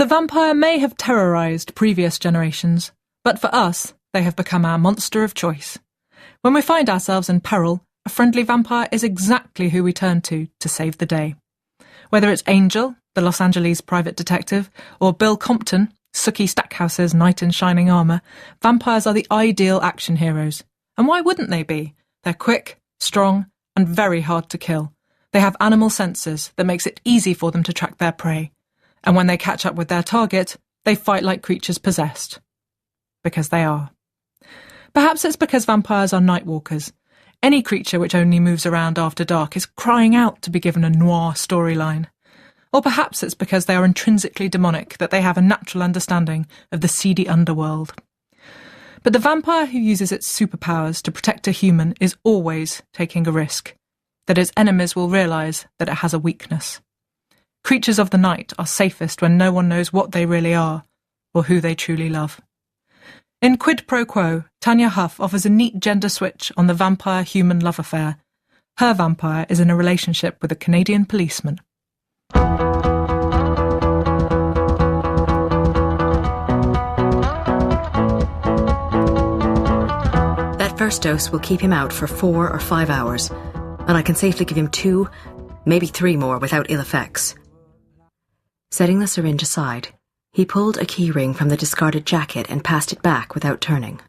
The vampire may have terrorised previous generations, but for us, they have become our monster of choice. When we find ourselves in peril, a friendly vampire is exactly who we turn to save the day. Whether it's Angel, the Los Angeles private detective, or Bill Compton, Sookie Stackhouse's knight in shining armour, vampires are the ideal action heroes. And why wouldn't they be? They're quick, strong, and very hard to kill. They have animal senses that makes it easy for them to track their prey. And when they catch up with their target, they fight like creatures possessed. Because they are. Perhaps it's because vampires are night walkers. Any creature which only moves around after dark is crying out to be given a noir storyline. Or perhaps it's because they are intrinsically demonic, that they have a natural understanding of the seedy underworld. But the vampire who uses its superpowers to protect a human is always taking a risk, that its enemies will realise that it has a weakness. Creatures of the night are safest when no one knows what they really are, or who they truly love. In Quid Pro Quo, Tanya Huff offers a neat gender switch on the vampire-human love affair. Her vampire is in a relationship with a Canadian policeman. That first dose will keep him out for 4 or 5 hours, and I can safely give him 2, maybe 3 more without ill effects. Setting the syringe aside, he pulled a key ring from the discarded jacket and passed it back without turning.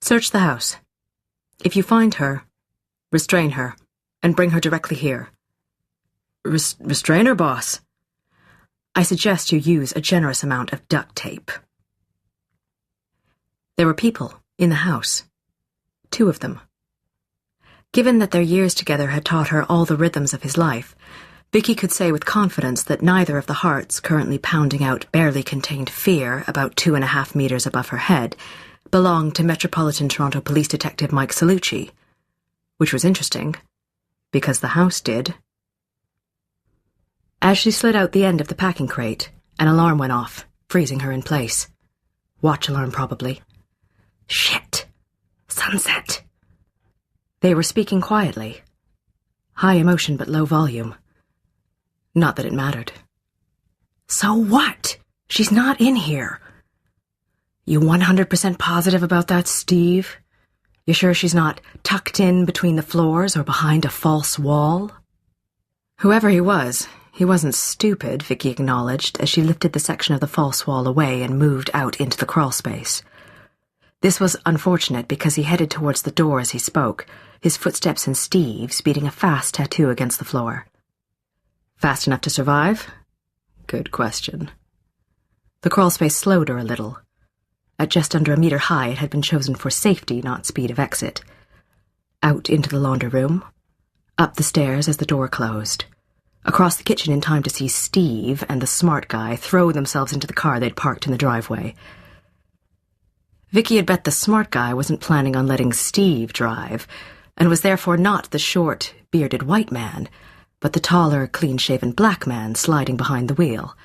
Search the house. If you find her, restrain her, and bring her directly here. Restrain her, boss? I suggest you use a generous amount of duct tape. There were people in the house. 2 of them. Given that their years together had taught her all the rhythms of his life, Vicky could say with confidence that neither of the hearts currently pounding out barely contained fear about 2.5 meters above her head belonged to Metropolitan Toronto Police Detective Mike Salucci, which was interesting, because the house did. As she slid out the end of the packing crate, an alarm went off, freezing her in place. Watch alarm, probably. Shit! Sunset! They were speaking quietly. High emotion but low volume. Not that it mattered. So what? She's not in here. You 100% positive about that, Steve? You sure she's not tucked in between the floors or behind a false wall? Whoever he wasn't stupid, Vicky acknowledged as she lifted the section of the false wall away and moved out into the crawl space. This was unfortunate because he headed towards the door as he spoke, his footsteps and Steve's beating a fast tattoo against the floor. Fast enough to survive? Good question. The crawl space slowed her a little. At just under 1 meter high, it had been chosen for safety, not speed of exit. Out into the laundry room, up the stairs as the door closed, across the kitchen in time to see Steve and the smart guy throw themselves into the car they'd parked in the driveway. Vicky had bet the smart guy wasn't planning on letting Steve drive, and was therefore not the short, bearded white man, but the taller, clean-shaven black man sliding behind the wheel.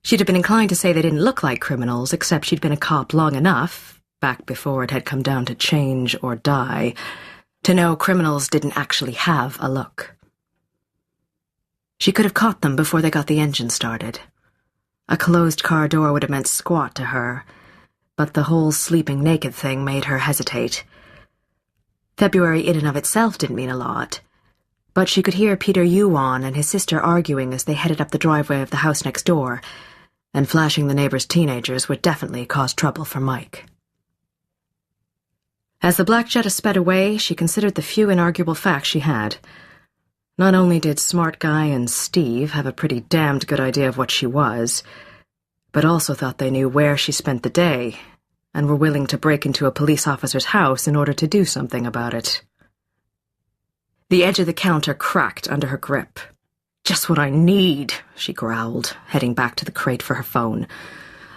She'd have been inclined to say they didn't look like criminals, except she'd been a cop long enough, back before it had come down to change or die, to know criminals didn't actually have a look. She could have caught them before they got the engine started. A closed car door would have meant squat to her, but the whole sleeping naked thing made her hesitate. February in and of itself didn't mean a lot, but she could hear Peter Yuan and his sister arguing as they headed up the driveway of the house next door, and flashing the neighbors' teenagers would definitely cause trouble for Mike. As the black Jetta sped away, she considered the few inarguable facts she had. Not only did Smart Guy and Steve have a pretty damned good idea of what she was, but also thought they knew where she spent the day, and were willing to break into a police officer's house in order to do something about it. The edge of the counter cracked under her grip. "Just what I need," she growled, heading back to the crate for her phone.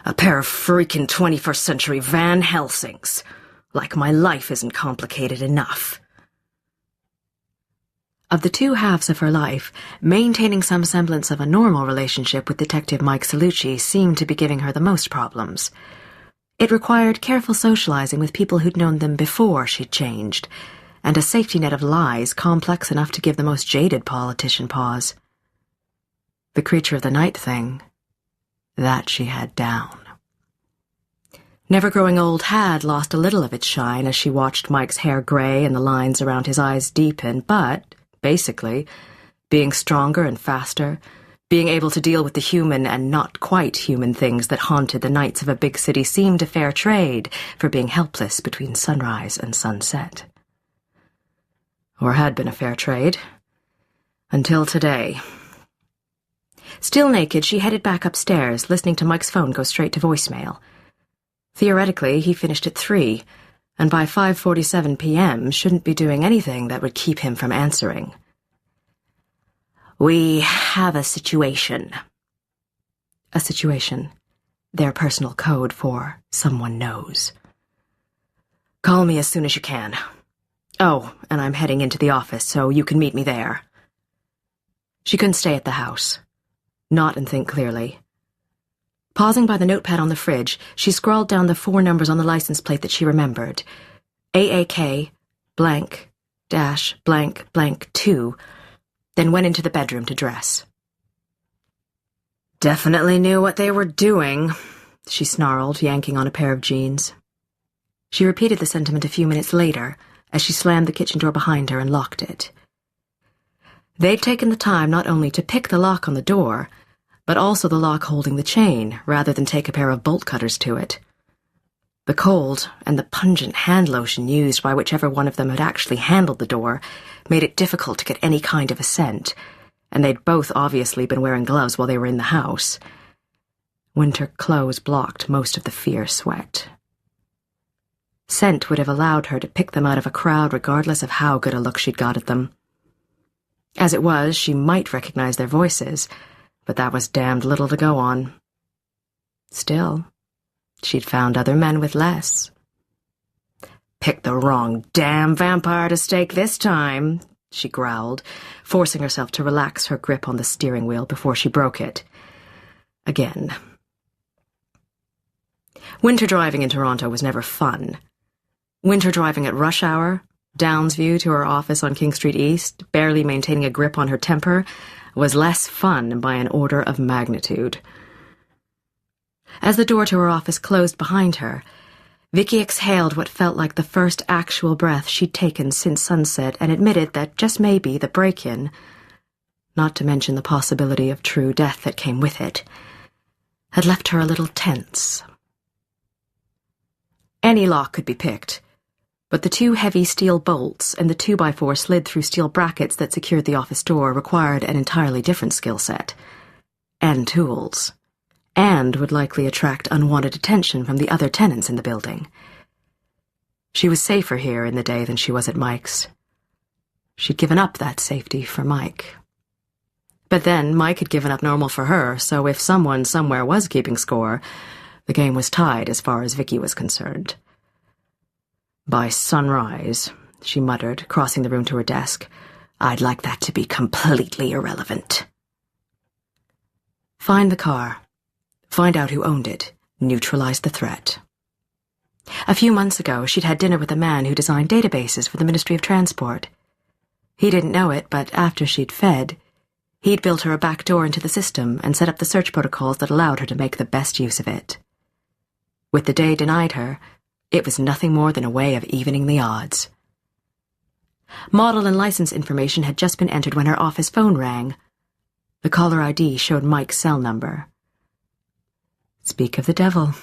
"A pair of freaking 21st century Van Helsings. Like my life isn't complicated enough." Of the 2 halves of her life, maintaining some semblance of a normal relationship with Detective Mike Salucci seemed to be giving her the most problems. It required careful socializing with people who'd known them before she'd changed, and a safety net of lies complex enough to give the most jaded politician pause. The creature of the night thing That she had down. Never Growing Old had lost a little of its shine as she watched Mike's hair gray and the lines around his eyes deepen, but, basically, being stronger and faster, being able to deal with the human and not quite human things that haunted the nights of a big city seemed a fair trade for being helpless between sunrise and sunset. Or had been a fair trade. Until today. Still naked, she headed back upstairs, listening to Mike's phone go straight to voicemail. Theoretically, he finished at 3, and by 5:47 p.m. shouldn't be doing anything that would keep him from answering. "We have a situation." A situation. Their personal code for someone knows. "Call me as soon as you can. Oh, and I'm heading into the office, so you can meet me there." She couldn't stay at the house. Not and think clearly. Pausing by the notepad on the fridge, she scrawled down the 4 numbers on the license plate that she remembered. AAK, blank, dash, blank, blank, 2, then went into the bedroom to dress. "Definitely knew what they were doing," she snarled, yanking on a pair of jeans. She repeated the sentiment a few minutes later, as she slammed the kitchen door behind her and locked it. They'd taken the time not only to pick the lock on the door, but also the lock holding the chain, rather than take a pair of bolt cutters to it. The cold and the pungent hand lotion used by whichever one of them had actually handled the door made it difficult to get any kind of a scent, and they'd both obviously been wearing gloves while they were in the house. Winter clothes blocked most of the fierce sweat. Scent would have allowed her to pick them out of a crowd regardless of how good a look she'd got at them. As it was, she might recognize their voices, but that was damned little to go on. Still, she'd found other men with less. "Picked the wrong damn vampire to stake this time," she growled, forcing herself to relax her grip on the steering wheel before she broke it. Again. Winter driving in Toronto was never fun. Winter driving at rush hour, Downsview to her office on King Street East, barely maintaining a grip on her temper, was less fun by an order of magnitude. As the door to her office closed behind her, Vicky exhaled what felt like the first actual breath she'd taken since sunset and admitted that just maybe the break-in, not to mention the possibility of true death that came with it, had left her a little tense. Any lock could be picked, but the 2 heavy steel bolts and the 2x4 slid through steel brackets that secured the office door required an entirely different skill set. And tools. And would likely attract unwanted attention from the other tenants in the building. She was safer here in the day than she was at Mike's. She'd given up that safety for Mike. But then Mike had given up normal for her, so if someone somewhere was keeping score, the game was tied as far as Vicky was concerned. "By sunrise," she muttered, crossing the room to her desk, "I'd like that to be completely irrelevant." Find the car. Find out who owned it. Neutralize the threat. A few months ago, she'd had dinner with a man who designed databases for the Ministry of Transport. He didn't know it, but after she'd fed, he'd built her a back door into the system and set up the search protocols that allowed her to make the best use of it. With the day denied her, it was nothing more than a way of evening the odds. Model and license information had just been entered when her office phone rang. The caller ID showed Mike's cell number. Speak of the devil.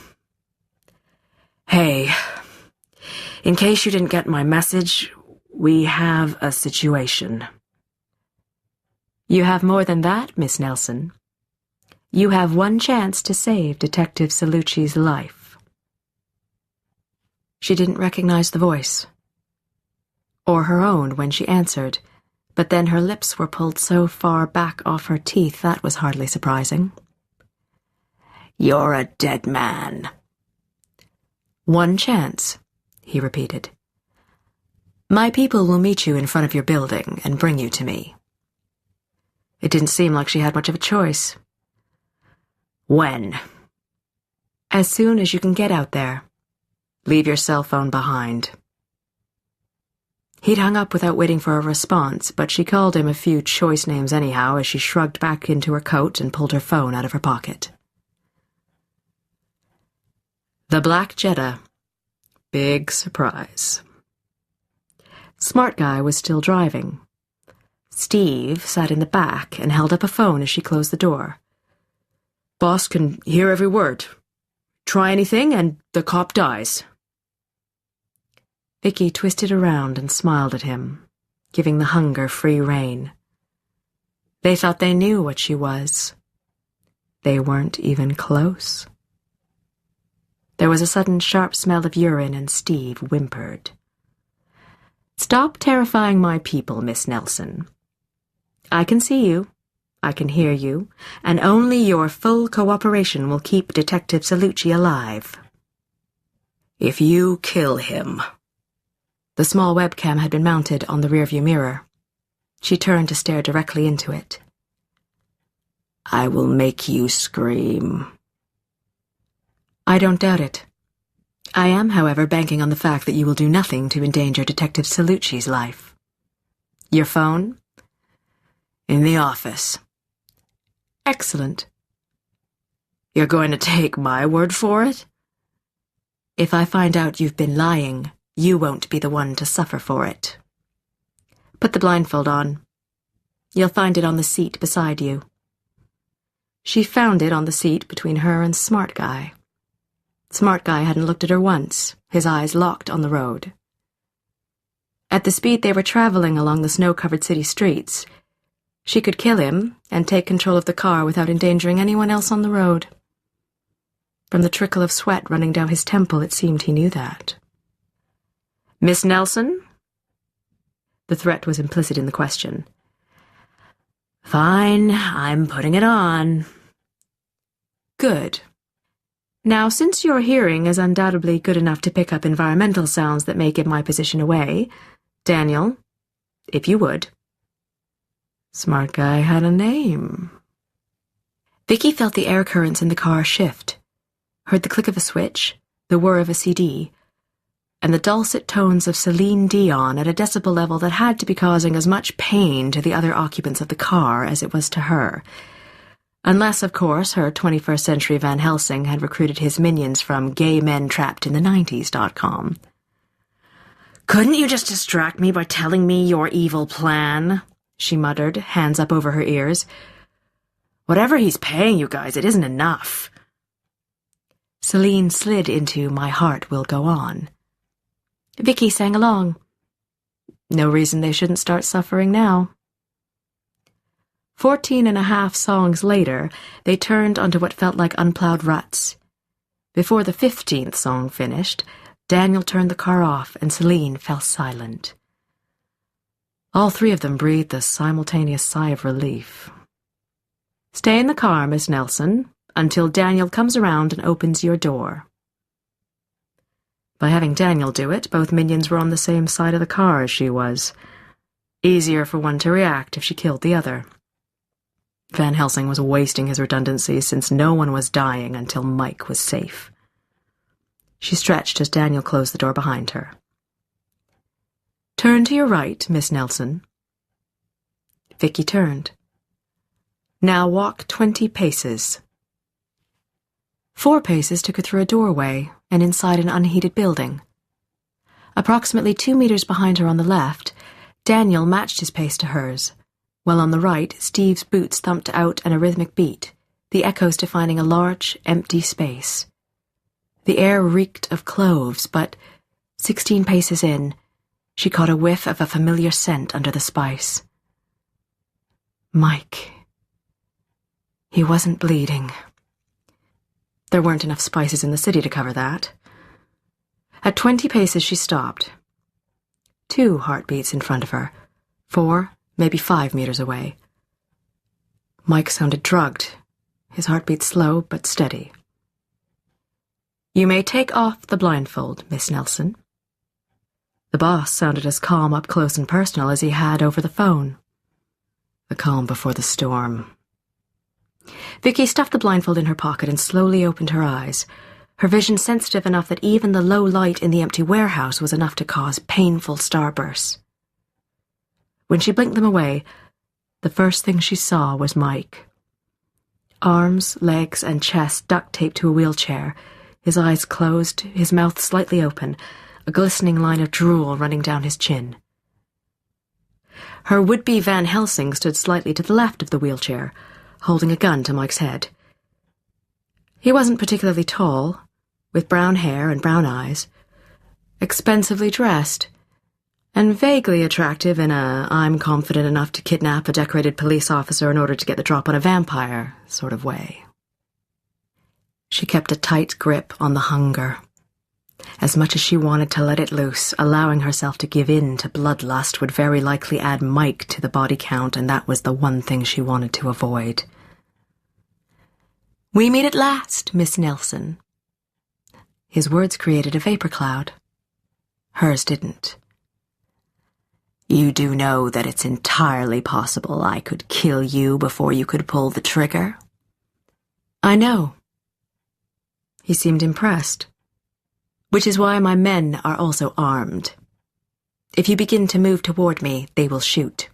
"Hey, in case you didn't get my message, we have a situation." "You have more than that, Miss Nelson. You have one chance to save Detective Salucci's life." She didn't recognize the voice. Or her own when she answered, but then her lips were pulled so far back off her teeth that was hardly surprising. "You're a dead man." "One chance," he repeated. "My people will meet you in front of your building and bring you to me." It didn't seem like she had much of a choice. "When?" "As soon as you can get out there. Leave your cell phone behind." He'd hung up without waiting for a response, but she called him a few choice names anyhow as she shrugged back into her coat and pulled her phone out of her pocket. The Black Jetta. Big surprise. Smart Guy was still driving. Steve sat in the back and held up a phone as she closed the door. Boss can hear every word. Try anything and the cop dies. Vicky twisted around and smiled at him, giving the hunger free rein. They thought they knew what she was. They weren't even close. There was a sudden sharp smell of urine and Steve whimpered. Stop terrifying my people, Miss Nelson. I can see you, I can hear you, and only your full cooperation will keep Detective Salucci alive. If you kill him... The small webcam had been mounted on the rearview mirror. She turned to stare directly into it. I will make you scream. I don't doubt it. I am, however, banking on the fact that you will do nothing to endanger Detective Salucci's life. Your phone? In the office. Excellent. You're going to take my word for it? If I find out you've been lying, you won't be the one to suffer for it. Put the blindfold on. You'll find it on the seat beside you. She found it on the seat between her and Smart Guy. Smart Guy hadn't looked at her once, his eyes locked on the road. At the speed they were traveling along the snow-covered city streets, she could kill him and take control of the car without endangering anyone else on the road. From the trickle of sweat running down his temple, it seemed he knew that. Miss Nelson? The threat was implicit in the question. Fine, I'm putting it on. Good. Now, since your hearing is undoubtedly good enough to pick up environmental sounds that may give my position away, Daniel, if you would. Smart Guy had a name. Vicky felt the air currents in the car shift, heard the click of a switch, the whir of a CD, and the dulcet tones of Celine Dion at a decibel level that had to be causing as much pain to the other occupants of the car as it was to her. Unless, of course, her 21st Century Van Helsing had recruited his minions from GayMenTrappedInThe90s.com. Couldn't you just distract me by telling me your evil plan? She muttered, hands up over her ears. Whatever he's paying you guys, it isn't enough. Celine slid into My Heart Will Go On. Vicky sang along. No reason they shouldn't start suffering now. 14.5 songs later, they turned onto what felt like unplowed ruts. Before the 15th song finished, Daniel turned the car off and Celine fell silent. All three of them breathed a simultaneous sigh of relief. Stay in the car, Miss Nelson, until Daniel comes around and opens your door. By having Daniel do it, both minions were on the same side of the car as she was. Easier for one to react if she killed the other. Van Helsing was wasting his redundancies since no one was dying until Mike was safe. She stretched as Daniel closed the door behind her. Turn to your right, Miss Nelson. Vicky turned. Now walk 20 paces. 4 paces took her through a doorway and inside an unheated building. Approximately 2 meters behind her on the left, Daniel matched his pace to hers, while on the right, Steve's boots thumped out an arrhythmic beat, the echoes defining a large, empty space. The air reeked of cloves, but 16 paces in, she caught a whiff of a familiar scent under the spice. Mike. He wasn't bleeding. There weren't enough spices in the city to cover that. At 20 paces she stopped. 2 heartbeats in front of her, 4, maybe 5 meters away. Mike sounded drugged, his heartbeat slow but steady. You may take off the blindfold, Miss Nelson. The boss sounded as calm up close and personal as he had over the phone. The calm before the storm. Vicky stuffed the blindfold in her pocket and slowly opened her eyes, her vision sensitive enough that even the low light in the empty warehouse was enough to cause painful starbursts. When she blinked them away, the first thing she saw was Mike. Arms, legs, and chest duct-taped to a wheelchair, his eyes closed, his mouth slightly open, a glistening line of drool running down his chin. Her would-be Van Helsing stood slightly to the left of the wheelchair, holding a gun to Mike's head. He wasn't particularly tall, with brown hair and brown eyes, expensively dressed, and vaguely attractive in a I'm confident enough to kidnap a decorated police officer in order to get the drop on a vampire sort of way. She kept a tight grip on the hunger. As much as she wanted to let it loose, allowing herself to give in to bloodlust would very likely add Mike to the body count, and that was the one thing she wanted to avoid. "We meet at last, Miss Nelson." His words created a vapor cloud. Hers didn't. "You do know that it's entirely possible I could kill you before you could pull the trigger?" "I know." He seemed impressed. "Which is why my men are also armed. If you begin to move toward me, they will shoot.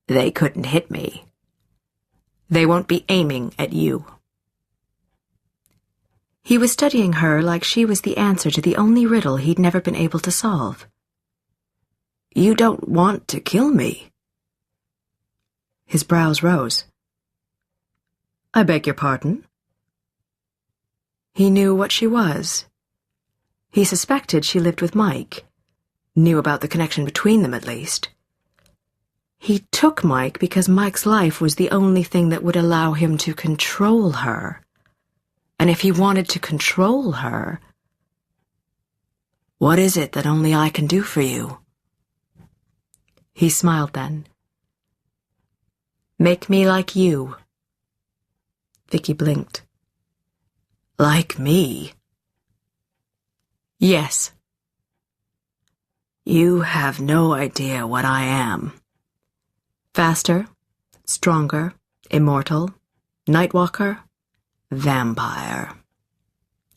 They couldn't hit me. They won't be aiming at you." He was studying her like she was the answer to the only riddle he'd never been able to solve. "You don't want to kill me?" His brows rose. "I beg your pardon?" He knew what she was. He suspected she lived with Mike. Knew about the connection between them, at least. He took Mike because Mike's life was the only thing that would allow him to control her. And if he wanted to control her... "What is it that only I can do for you?" He smiled then. "Make me like you." Vicky blinked. "Like me?" "Yes." "You have no idea what I am." "Faster, stronger, immortal, Nightwalker, vampire."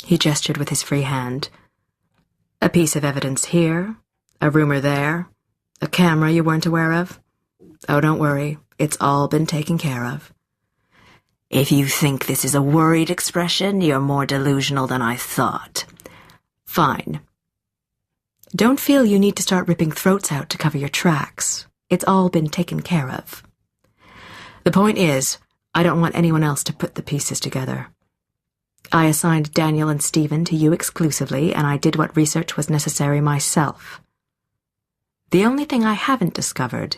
He gestured with his free hand. "A piece of evidence here, a rumor there, a camera you weren't aware of. Oh, don't worry, it's all been taken care of." "If you think this is a worried expression, you're more delusional than I thought." "Fine. Don't feel you need to start ripping throats out to cover your tracks. It's all been taken care of. The point is, I don't want anyone else to put the pieces together. I assigned Daniel and Stephen to you exclusively, and I did what research was necessary myself. The only thing I haven't discovered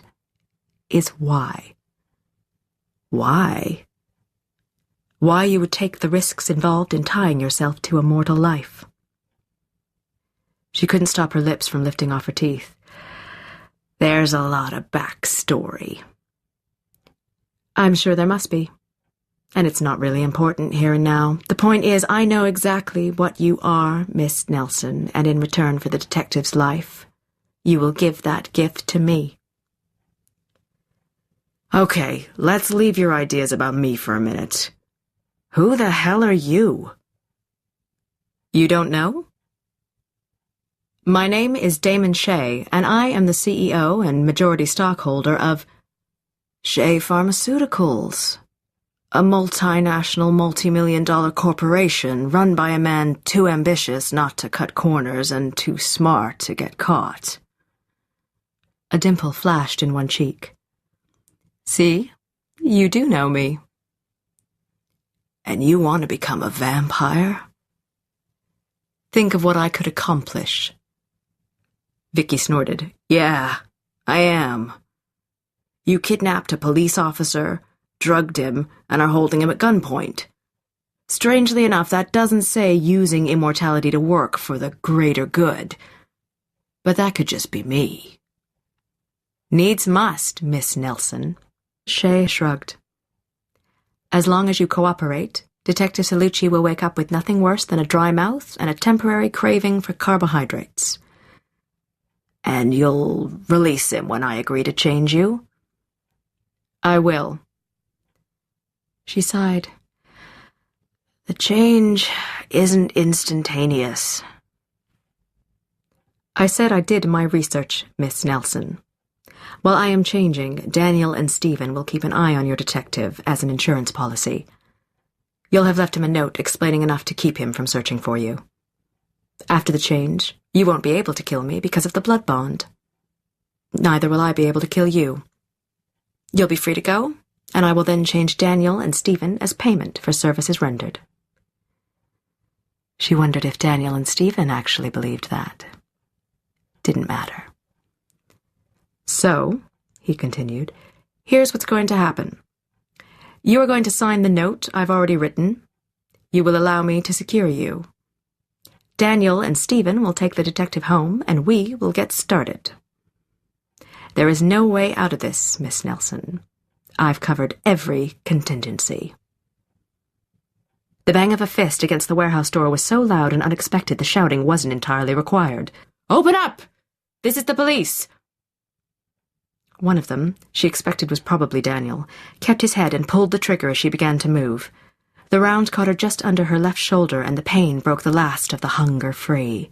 is why." "Why?" "Why you would take the risks involved in tying yourself to a mortal life." She couldn't stop her lips from lifting off her teeth. "There's a lot of backstory." "I'm sure there must be. And it's not really important here and now. The point is, I know exactly what you are, Miss Nelson, and in return for the detective's life, you will give that gift to me." "Okay, let's leave your ideas about me for a minute. Who the hell are you?" "You don't know?" "My name is Damon Shea, and I am the CEO and majority stockholder of Shea Pharmaceuticals, a multinational multi-million-dollar corporation run by a man too ambitious not to cut corners and too smart to get caught." A dimple flashed in one cheek. "See, you do know me." "And you want to become a vampire?" "Think of what I could accomplish." Vicky snorted. "Yeah, I am. You kidnapped a police officer, drugged him, and are holding him at gunpoint. Strangely enough, that doesn't say using immortality to work for the greater good. But that could just be me." "Needs must, Miss Nelson." Shea shrugged. "As long as you cooperate, Detective Salucci will wake up with nothing worse than a dry mouth and a temporary craving for carbohydrates." "And you'll release him when I agree to change you?" "I will." She sighed. "The change isn't instantaneous." "I said I did my research, Miss Nelson. While I am changing, Daniel and Stephen will keep an eye on your detective as an insurance policy. You'll have left him a note explaining enough to keep him from searching for you. After the change, you won't be able to kill me because of the blood bond. Neither will I be able to kill you. You'll be free to go, and I will then change Daniel and Stephen as payment for services rendered." She wondered if Daniel and Stephen actually believed that. Didn't matter. "So," he continued, "here's what's going to happen. You are going to sign the note I've already written. You will allow me to secure you. Daniel and Stephen will take the detective home, and we will get started. There is no way out of this, Miss Nelson. I've covered every contingency." The bang of a fist against the warehouse door was so loud and unexpected the shouting wasn't entirely required. "Open up! This is the police!" One of them, she expected was probably Daniel, kept his head and pulled the trigger as she began to move. The round caught her just under her left shoulder, and the pain broke the last of the hunger free.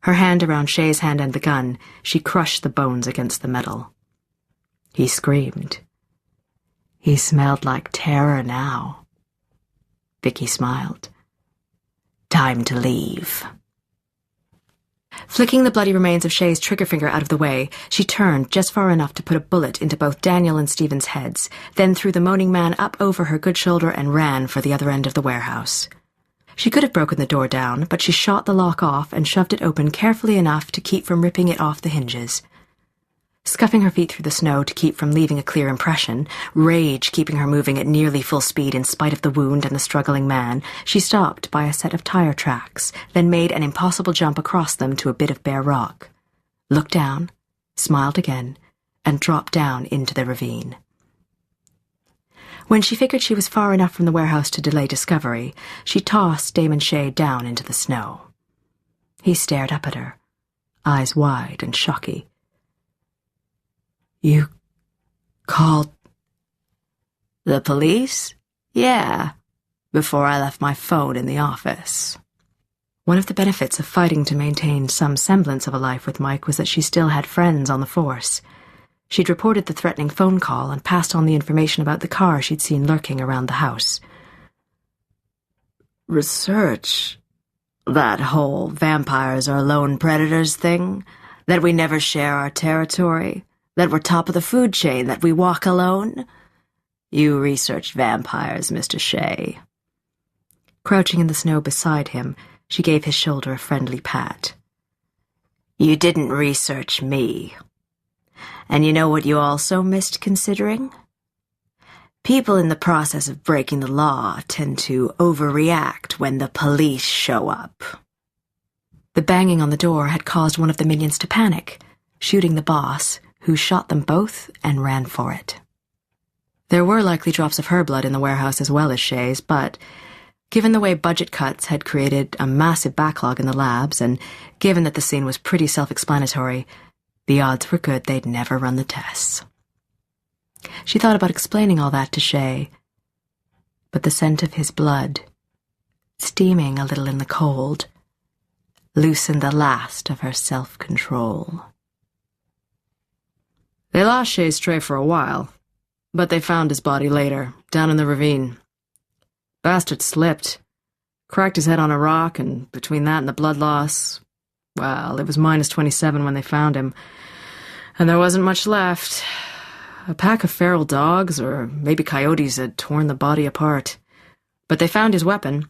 Her hand around Shay's hand and the gun, she crushed the bones against the metal. He screamed. He smelled like terror now. Vicky smiled. "Time to leave." Flicking the bloody remains of Shay's trigger finger out of the way, she turned just far enough to put a bullet into both Daniel and Stephen's heads, then threw the moaning man up over her good shoulder and ran for the other end of the warehouse. She could have broken the door down, but she shot the lock off and shoved it open carefully enough to keep from ripping it off the hinges. Scuffing her feet through the snow to keep from leaving a clear impression, rage keeping her moving at nearly full speed in spite of the wound and the struggling man, she stopped by a set of tire tracks, then made an impossible jump across them to a bit of bare rock, looked down, smiled again, and dropped down into the ravine. When she figured she was far enough from the warehouse to delay discovery, she tossed Damon Shay down into the snow. He stared up at her, eyes wide and shocky. "You called the police?" "Yeah, before I left my phone in the office." One of the benefits of fighting to maintain some semblance of a life with Mike was that she still had friends on the force. She'd reported the threatening phone call and passed on the information about the car she'd seen lurking around the house. "Research? That whole vampires are lone predators thing? That we never share our territory? That we're top of the food chain? That we walk alone? You researched vampires, Mr. Shay." Crouching in the snow beside him, she gave his shoulder a friendly pat. "You didn't research me. And you know what you also missed considering? People in the process of breaking the law tend to overreact when the police show up." The banging on the door had caused one of the minions to panic, shooting the boss, who shot them both and ran for it. There were likely drops of her blood in the warehouse as well as Shay's, but given the way budget cuts had created a massive backlog in the labs, and given that the scene was pretty self-explanatory, the odds were good they'd never run the tests. She thought about explaining all that to Shay, but the scent of his blood, steaming a little in the cold, loosened the last of her self-control. They lost Shay's tray for a while, but they found his body later, down in the ravine. Bastard slipped, cracked his head on a rock, and between that and the blood loss, well, it was -27 when they found him, and there wasn't much left. A pack of feral dogs, or maybe coyotes, had torn the body apart. But they found his weapon.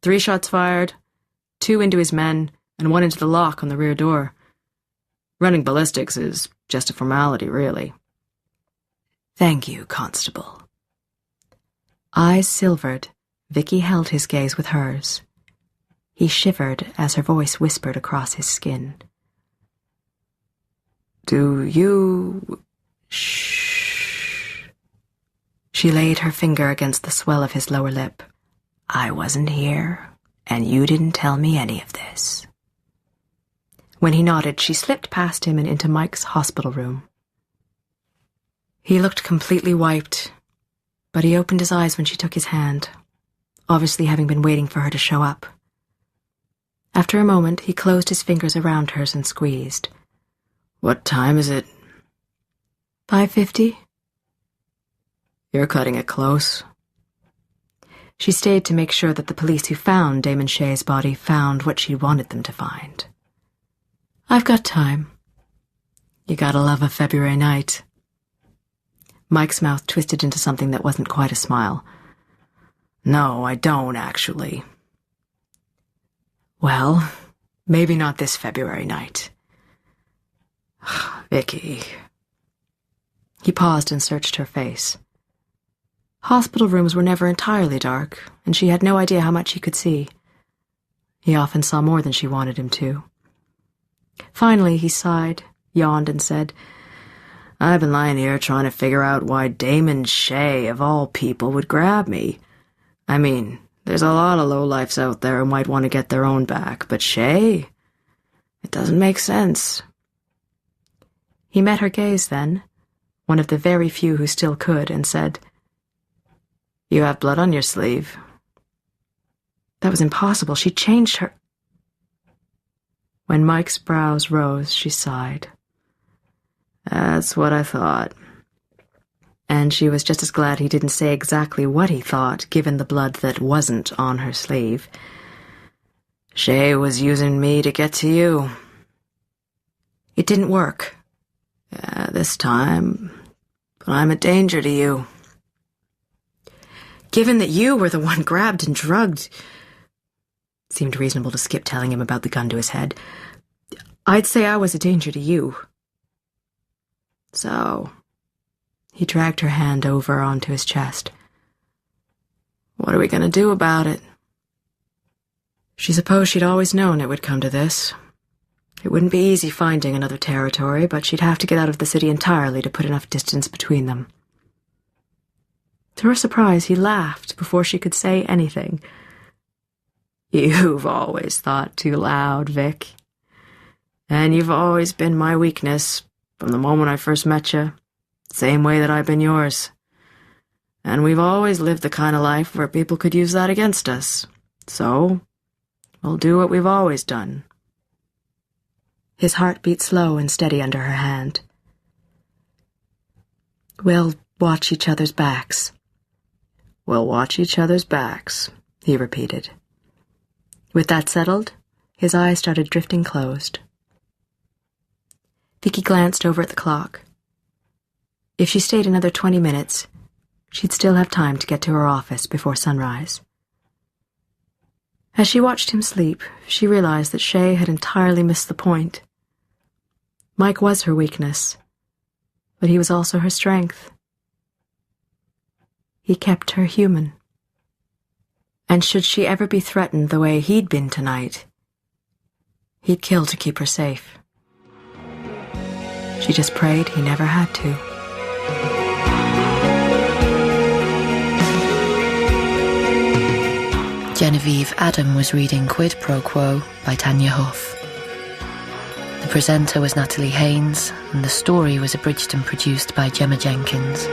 3 shots fired, 2 into his men, and 1 into the lock on the rear door. Running ballistics is just a formality, really. "Thank you, Constable." Eyes silvered, Vicky held his gaze with hers. He shivered as her voice whispered across his skin. "Do you..." "Shh." She laid her finger against the swell of his lower lip. "I wasn't here, and you didn't tell me any of this." When he nodded, she slipped past him and into Mike's hospital room. He looked completely wiped, but he opened his eyes when she took his hand, obviously having been waiting for her to show up. After a moment, he closed his fingers around hers and squeezed. "What time is it?" 5:50. "You're cutting it close." She stayed to make sure that the police who found Damon Shea's body found what she wanted them to find. "I've got time. You gotta love a February night." Mike's mouth twisted into something that wasn't quite a smile. "No, I don't, actually." "Well, maybe not this February night." "Vicky." He paused and searched her face. Hospital rooms were never entirely dark, and she had no idea how much he could see. He often saw more than she wanted him to. Finally, he sighed, yawned, and said, "I've been lying here trying to figure out why Damon Shea, of all people, would grab me. I mean, there's a lot of lowlifes out there who might want to get their own back, but Shea? It doesn't make sense." He met her gaze then, one of the very few who still could, and said, "You have blood on your sleeve." That was impossible. She changed her. When Mike's brows rose, she sighed. "That's what I thought." And she was just as glad he didn't say exactly what he thought, given the blood that wasn't on her sleeve. "Shea was using me to get to you." "It didn't work." "Yeah, this time. But I'm a danger to you." "Given that you were the one grabbed and drugged," it seemed reasonable to skip telling him about the gun to his head, "I'd say I was a danger to you." "So," he dragged her hand over onto his chest, "what are we going to do about it?" She supposed she'd always known it would come to this. It wouldn't be easy finding another territory, but she'd have to get out of the city entirely to put enough distance between them. To her surprise, he laughed before she could say anything. "You've always thought too loud, Vic. And you've always been my weakness from the moment I first met you, same way that I've been yours. And we've always lived the kind of life where people could use that against us. So, we'll do what we've always done." His heart beat slow and steady under her hand. "We'll watch each other's backs." "We'll watch each other's backs," he repeated. With that settled, his eyes started drifting closed. Vicky glanced over at the clock. If she stayed another 20 minutes, she'd still have time to get to her office before sunrise. As she watched him sleep, she realized that Shea had entirely missed the point. Mike was her weakness, but he was also her strength. He kept her human. And should she ever be threatened the way he'd been tonight, he'd kill to keep her safe. She just prayed he never had to. Genevieve Adam was reading Quid Pro Quo by Tanya Huff. The presenter was Natalie Haynes, and the story was abridged and produced by Gemma Jenkins.